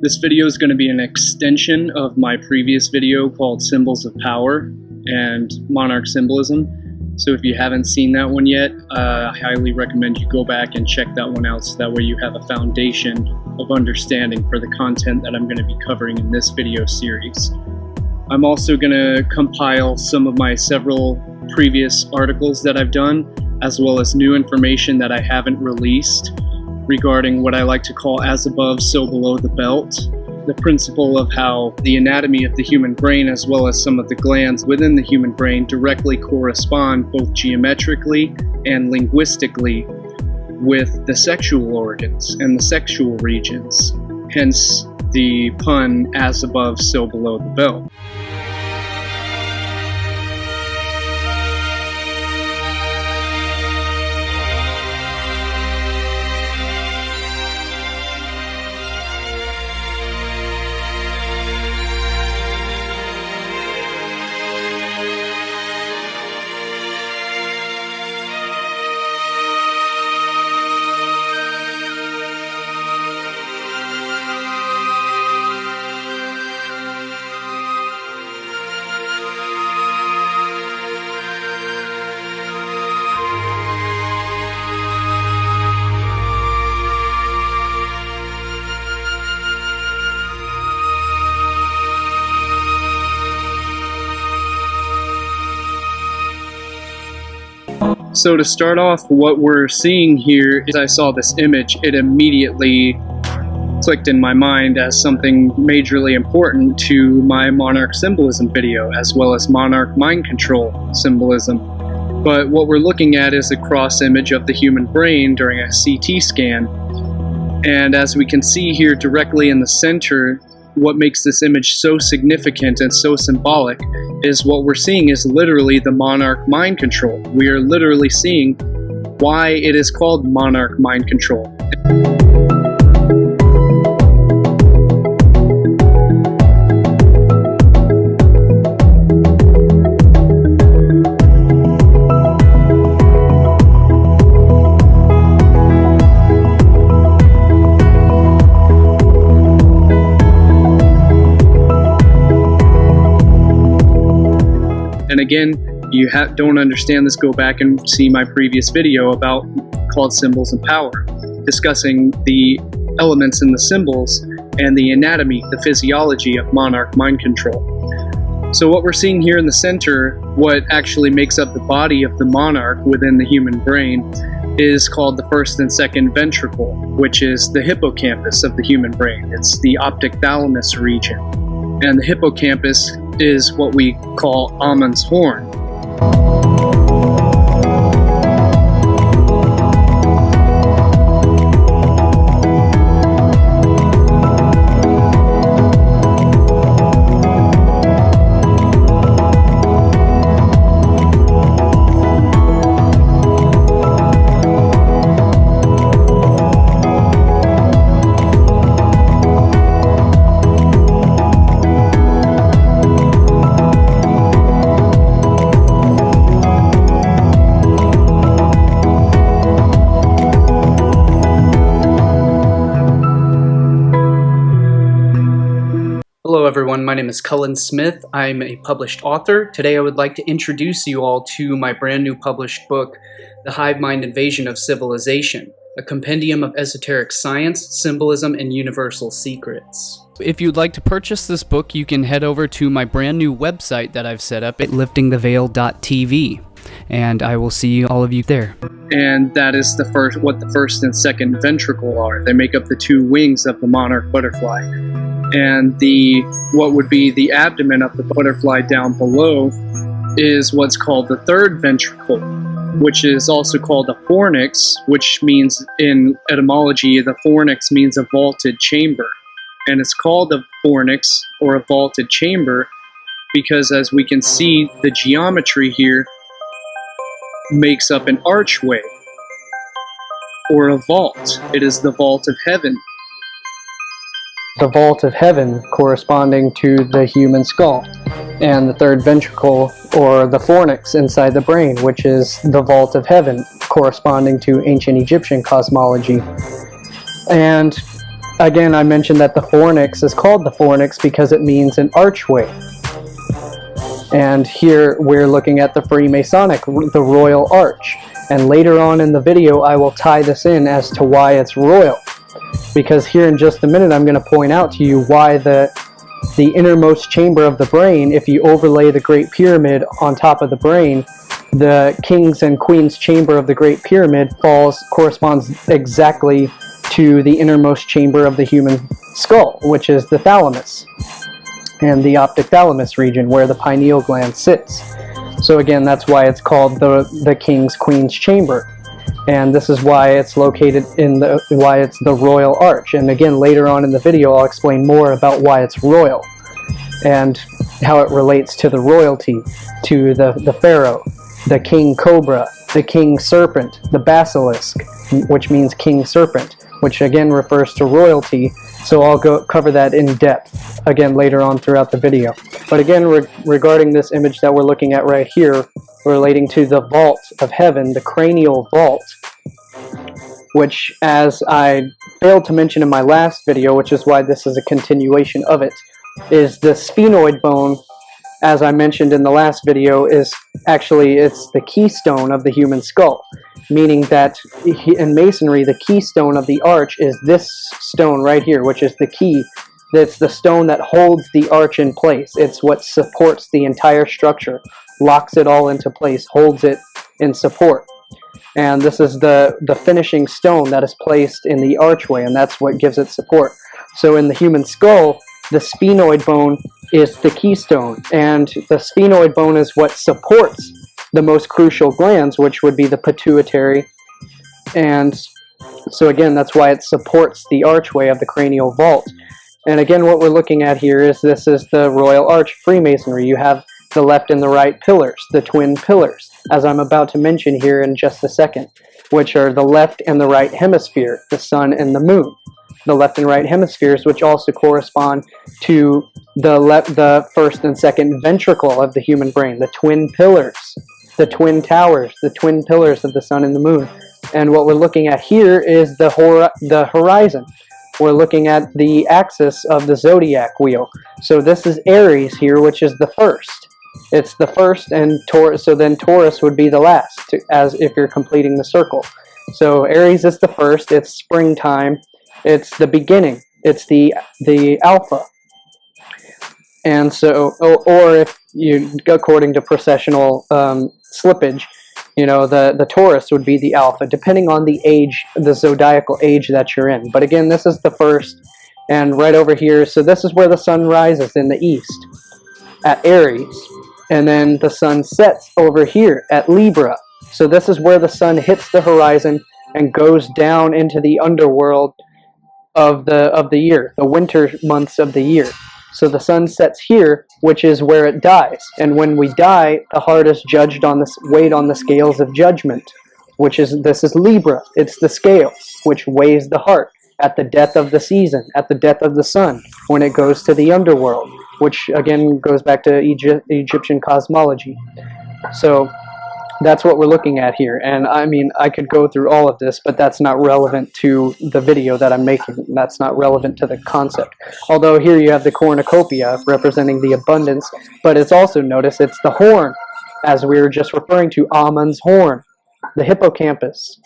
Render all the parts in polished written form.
This video is going to be an extension of my previous video called Symbols of Power and Monarch Symbolism. So if you haven't seen that one yet, I highly recommend you go back and check that one out so that way you have a foundation of understanding for the content that I'm going to be covering in this video series. I'm also going to compile some of my several previous articles that I've done, as well as new information that I haven't released regarding what I like to call as above, so below the belt. The principle of how the anatomy of the human brain, as well as some of the glands within the human brain, directly correspond both geometrically and linguistically with the sexual organs and the sexual regions. Hence the pun, as above, so below the belt. So to start off, what we're seeing here is I saw this image. It immediately clicked in my mind as something majorly important to my Monarch Symbolism video, as well as Monarch Mind Control Symbolism. But what we're looking at is a cross image of the human brain during a CT scan. And as we can see here directly in the center, what makes this image so significant and so symbolic is what we're seeing is literally the Monarch Mind Control. We are literally seeing why it is called Monarch Mind Control. And again, you don't understand this, go back and see my previous video called Symbols of Power, discussing the elements in the symbols and the anatomy, the physiology of Monarch Mind Control. So what we're seeing here in the center, what actually makes up the body of the monarch within the human brain, is called the first and second ventricle, which is the hippocampus of the human brain. It's the optic thalamus region. And the hippocampus is what we call Amun's horn. Hello everyone, my name is Cullen Smith. I'm a published author. Today I would like to introduce you all to my brand new published book, The Hive Mind Invasion of Civilization, a compendium of esoteric science, symbolism, and universal secrets. If you'd like to purchase this book, you can head over to my brand new website that I've set up at liftingtheveil.tv, and I will see all of you there. And that is what the first and second ventricle are. They make up the two wings of the monarch butterfly. And what would be the abdomen of the butterfly down below is what's called the third ventricle, which is also called a fornix, which means in etymology, the fornix means a vaulted chamber. And it's called a fornix or a vaulted chamber because, as we can see, the geometry here makes up an archway or a vault. It is the vault of heaven. The vault of heaven corresponding to the human skull, and the third ventricle or the fornix inside the brain, which is the vault of heaven corresponding to ancient Egyptian cosmology. And again, I mentioned that the fornix is called the fornix because it means an archway. And here we're looking at the Freemasonic, the Royal Arch. And later on in the video, I will tie this in as to why it's royal. Because here in just a minute, I'm going to point out to you why the innermost chamber of the brain, if you overlay the Great Pyramid on top of the brain, the King's and Queen's chamber of the Great Pyramid corresponds exactly to the innermost chamber of the human skull, which is the thalamus and the optic thalamus region where the pineal gland sits. So again, that's why it's called the King's Queen's chamber, and this is why it's located in why it's the Royal Arch. And again, later on in the video, I'll explain more about why it's royal and how it relates to the royalty, to the pharaoh, the king cobra, the king serpent, the basilisk, which means king serpent, which again refers to royalty. So I'll cover that in depth again later on throughout the video. But again, regarding this image that we're looking at right here, relating to the vault of heaven, the cranial vault, which, as I failed to mention in my last video, which is why this is a continuation of it, is the sphenoid bone. As I mentioned in the last video, is actually, it's the keystone of the human skull, meaning that in Masonry, the keystone of the arch is this stone right here, which is the key. It's the stone that holds the arch in place. It's what supports the entire structure, locks it all into place, holds it in support. And this is the finishing stone that is placed in the archway, and that's what gives it support. So in the human skull, the sphenoid bone is the keystone, and the sphenoid bone is what supports the most crucial glands, which would be the pituitary. And so again, that's why it supports the archway of the cranial vault. And again, what we're looking at here is this is the Royal Arch Freemasonry. You have the left and the right pillars, the twin pillars, as I'm about to mention here in just a second, which are the left and the right hemisphere, the sun and the moon. The left and right hemispheres, which also correspond to the first and second ventricle of the human brain, the twin pillars, the twin towers, the twin pillars of the sun and the moon. And what we're looking at here is the horizon. We're looking at the axis of the zodiac wheel. So this is Aries here, which is the first. It's the first, and Taurus. So then Taurus would be the last, as if you're completing the circle. So Aries is the first. It's springtime. It's the beginning. It's the alpha. And so, or if you, according to processional slippage, you know, the Taurus would be the alpha, depending on the age, the zodiacal age that you're in. But again, this is the first, and right over here, so this is where the sun rises in the east, at Aries. And then the sun sets over here at Libra. So this is where the sun hits the horizon and goes down into the underworld of the year, the winter months of the year. So the sun sets here, which is where it dies. And when we die, the heart is judged on this, weighed on the scales of judgment, this is Libra. It's the scales which weighs the heart at the death of the season, at the death of the sun, when it goes to the underworld, which again goes back to Egyptian cosmology. So that's what we're looking at here. And I mean, I could go through all of this, but that's not relevant to the video that I'm making. That's not relevant to the concept. Although here you have the cornucopia representing the abundance, but it's also, notice, it's the horn, as we were just referring to, Amun's horn, the hippocampus.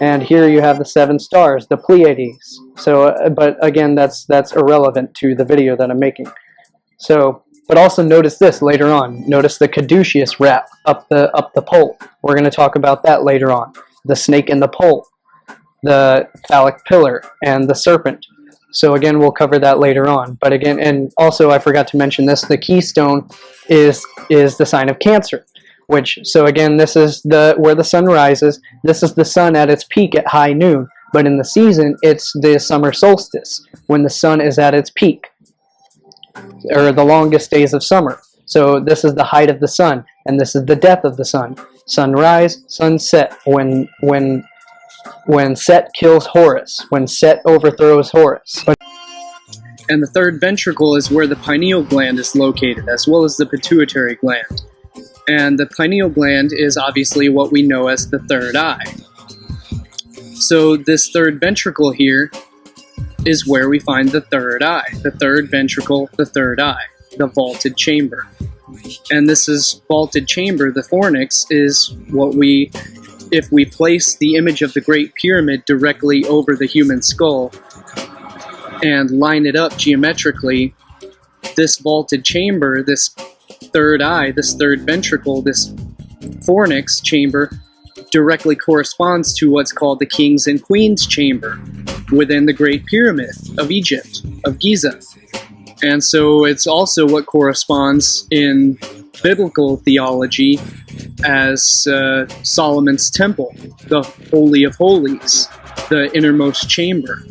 And here you have the 7 stars, the Pleiades. So, but again, that's irrelevant to the video that I'm making. So, but also notice this later on. Notice the caduceus wrap up the pole. We're going to talk about that later on. The snake and the pole, the phallic pillar, and the serpent. So again, we'll cover that later on. But again, and also I forgot to mention this, the keystone is the sign of Cancer. Which, so again, this is where the sun rises. This is the sun at its peak at high noon. But in the season, it's the summer solstice, when the sun is at its peak, or the longest days of summer. So this is the height of the sun, and this is the death of the sun. Sunrise, sunset, when Set kills Horus, when Set overthrows Horus. And the third ventricle is where the pineal gland is located, as well as the pituitary gland. And the pineal gland is obviously what we know as the third eye. So this third ventricle here is where we find the third eye, the third ventricle, the third eye, the vaulted chamber. And this is vaulted chamber, the fornix, is what we, if we place the image of the Great Pyramid directly over the human skull and line it up geometrically, this vaulted chamber, this third eye, this third ventricle, this fornix chamber directly corresponds to what's called the King's and Queen's chamber within the Great Pyramid of Egypt, of Giza. And so it's also what corresponds in biblical theology as Solomon's temple, the Holy of Holies, the innermost chamber.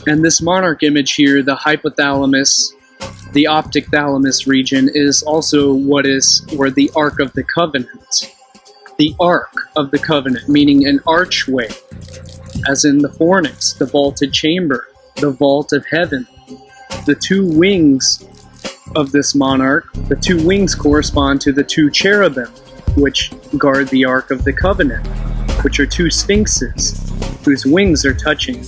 And this monarch image here, the hypothalamus, the optic thalamus region, is also where the Ark of the Covenant. The Ark of the Covenant, meaning an archway, as in the fornix, the vaulted chamber, the vault of heaven. The two wings of this monarch, the two wings correspond to the two cherubim, which guard the Ark of the Covenant, which are two sphinxes, whose wings are touching.